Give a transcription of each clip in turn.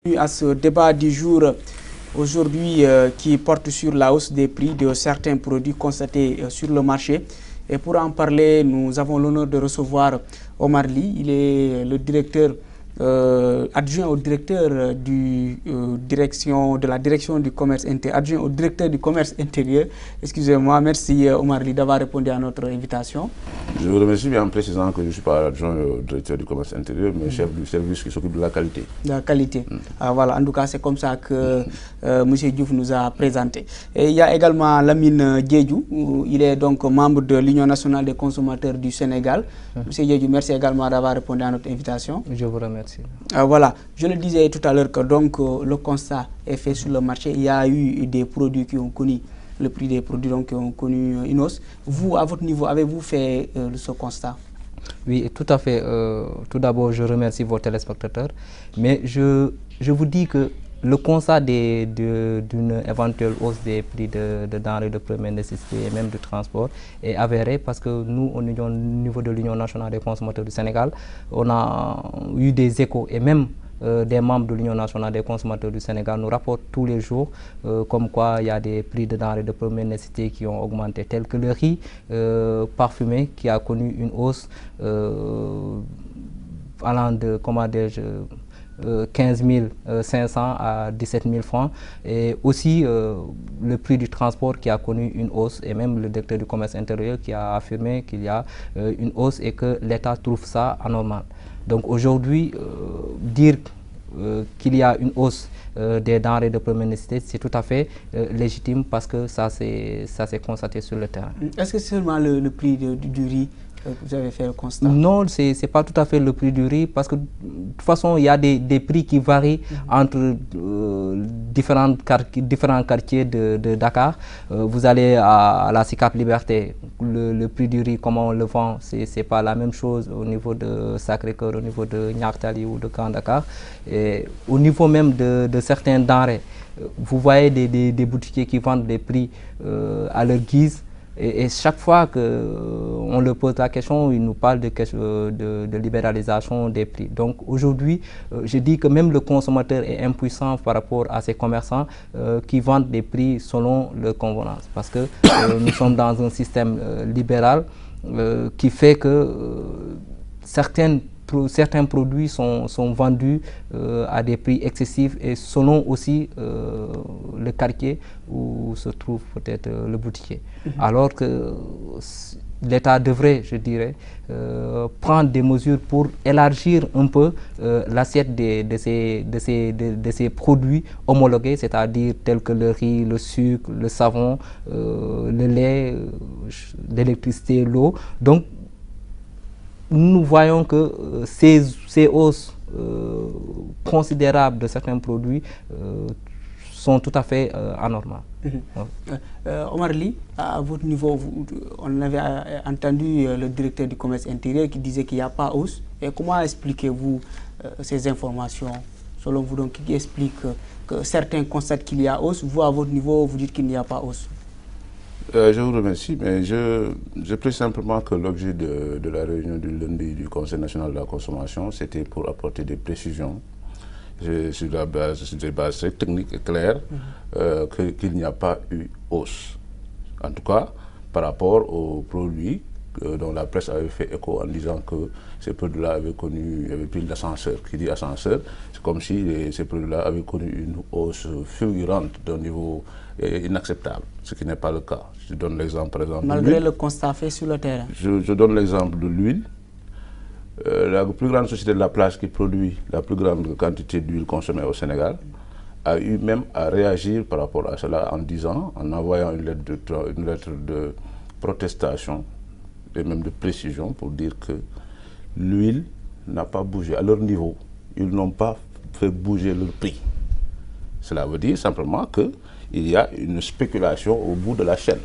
À ce débat du jour aujourd'hui qui porte sur la hausse des prix de certains produits constatés sur le marché. Et pour en parler, nous avons l'honneur de recevoir Omar Ly. Il est le directeur adjoint au directeur de la direction du commerce intérieur, adjoint au directeur du commerce intérieur. Excusez-moi, merci Omar Ly d'avoir répondu à notre invitation. Je vous remercie bien en précisant que je ne suis pas adjoint au directeur du commerce intérieur, mais chef du service qui s'occupe de la qualité. De la qualité. Voilà, en tout cas, c'est comme ça que M. Diouf nous a présenté. Et il y a également Lamine Diédhiou, il est donc membre de l'Union nationale des consommateurs du Sénégal. M. Diédhiou, merci également d'avoir répondu à notre invitation. Je vous remercie. Voilà, je le disais tout à l'heure que donc le constat est fait sur le marché. Il y a eu des produits qui ont connu, le prix des produits donc, qui ont connu une hausse. Vous, à votre niveau, avez-vous fait ce constat? Oui, tout à fait. Tout d'abord, je remercie vos téléspectateurs. Mais je vous dis que le constat d'une éventuelle hausse des prix de denrées de première nécessité et même du transport est avéré parce que nous, au niveau de l'Union nationale des consommateurs du Sénégal, on a eu des échos et même des membres de l'Union nationale des consommateurs du Sénégal nous rapportent tous les jours comme quoi il y a des prix de denrées de première nécessité qui ont augmenté, tel que le riz parfumé qui a connu une hausse allant de, comment dirais-je, 15 500 à 17 000 francs et aussi le prix du transport qui a connu une hausse et même le directeur du commerce intérieur qui a affirmé qu'il y a une hausse et que l'État trouve ça anormal. Donc aujourd'hui, dire qu'il y a une hausse des denrées de première nécessité, c'est tout à fait légitime parce que ça s'est constaté sur le terrain. Est-ce que c'est seulement le prix du riz que vous avez fait le constat? Non, ce n'est pas tout à fait le prix du riz parce que de toute façon, il y a des prix qui varient entre différents quartiers de Dakar. Vous allez à la SICAP Liberté, le prix du riz, comment on le vend, ce n'est pas la même chose au niveau de Sacré-Cœur, au niveau de Niaktali ou de Grand Dakar. Et au niveau même de certains denrées, vous voyez des boutiquiers qui vendent des prix à leur guise. Et chaque fois qu'on leur pose la question, ils nous parlent de libéralisation des prix. Donc aujourd'hui, je dis que même le consommateur est impuissant par rapport à ces commerçants qui vendent des prix selon leur convenance. Parce que nous sommes dans un système libéral qui fait que certains produits sont vendus à des prix excessifs et selon aussi le quartier où se trouve peut-être le boutiquier. Alors que l'État devrait, je dirais, prendre des mesures pour élargir un peu l'assiette de ces produits homologués, c'est-à-dire tels que le riz, le sucre, le savon, le lait, l'électricité, l'eau. Donc, nous voyons que ces hausses considérables de certains produits sont tout à fait anormales. Omar Ly, à votre niveau, on avait entendu le directeur du commerce intérieur qui disait qu'il n'y a pas hausse. Et comment expliquez-vous ces informations? Selon vous, donc, qui explique que certains constatent qu'il y a hausse, vous, à votre niveau, vous dites qu'il n'y a pas hausse? Je vous remercie, mais je précise simplement que l'objet de la réunion du lundi du Conseil national de la consommation, c'était pour apporter des précisions sur des bases très techniques et claires qu'il n'y a pas eu hausse. En tout cas, par rapport aux produits dont la presse avait fait écho en disant que ces produits-là avaient pris l'ascenseur. Qui dit ascenseur, c'est comme si ces produits-là avaient connu une hausse fulgurante d'un niveau inacceptable, ce qui n'est pas le cas. Je donne l'exemple, par exemple. Malgré le constat fait sur le terrain. Je donne l'exemple de l'huile. La plus grande société de la place qui produit la plus grande quantité d'huile consommée au Sénégal a eu même à réagir par rapport à cela en disant, en envoyant une lettre de protestation et même de précision pour dire que l'huile n'a pas bougé. À leur niveau, ils n'ont pas fait bouger le prix. Cela veut dire simplement qu'il y a une spéculation au bout de la chaîne.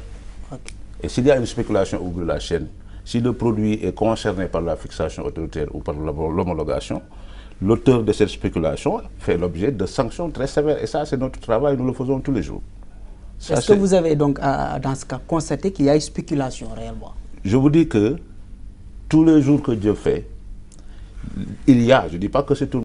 Okay. Et s'il y a une spéculation au bout de la chaîne, si le produit est concerné par la fixation autoritaire ou par l'homologation, l'auteur de cette spéculation fait l'objet de sanctions très sévères. Et ça, c'est notre travail, nous le faisons tous les jours. Est-ce que vous avez donc, dans ce cas, constaté qu'il y a une spéculation réellement? Je vous dis que tous les jours que Dieu fait, il y a, je ne dis pas que c'est tout